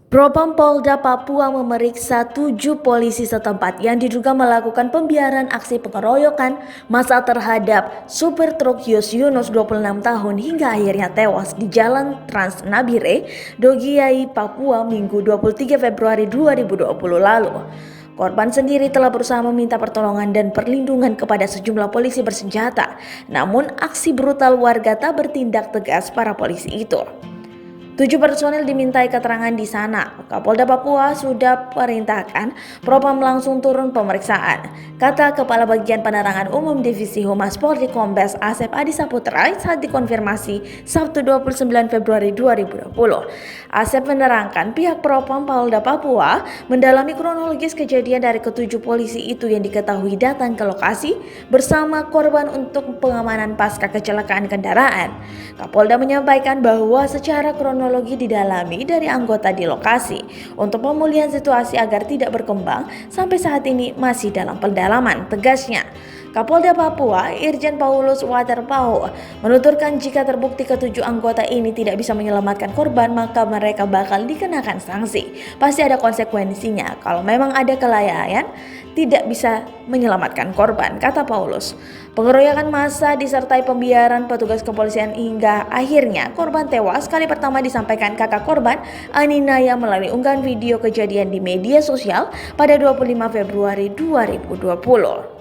Propam Polda Papua memeriksa 7 polisi setempat yang diduga melakukan pembiaran aksi pengeroyokan massa terhadap supir truk Yus Yunus 26 tahun hingga akhirnya tewas di Jalan Trans Nabire, Dogiai, Papua Minggu 23 Februari 2020 lalu. Korban sendiri telah berusaha meminta pertolongan dan perlindungan kepada sejumlah polisi bersenjata. Namun aksi brutal warga tak bertindak tegas para polisi itu. 7 personil dimintai keterangan di sana. Kapolda Papua sudah perintahkan Propam langsung turun pemeriksaan, kata Kepala Bagian Penerangan Umum Divisi Humas Polri Kombes Asep Adi Saputra saat dikonfirmasi Sabtu 29 Februari 2020. Asep menerangkan pihak Propam Polda Papua mendalami kronologis kejadian dari ketujuh polisi itu yang diketahui datang ke lokasi bersama korban untuk pengamanan pasca kecelakaan kendaraan. Kapolda menyampaikan bahwa secara kronologi didalami dari anggota di lokasi untuk pemulihan situasi agar tidak berkembang sampai saat ini masih dalam pendalaman, tegasnya. Kapolda Papua Irjen Paulus Waterpau menuturkan jika terbukti ketujuh anggota ini tidak bisa menyelamatkan korban maka mereka bakal dikenakan sanksi. Pasti ada konsekuensinya kalau memang ada kelalaian tidak bisa menyelamatkan korban, kata Paulus. Pengeroyokan massa disertai pembiaran petugas kepolisian hingga akhirnya korban tewas kali pertama disampaikan kakak korban Aninaya melalui unggahan video kejadian di media sosial pada 25 Februari 2020.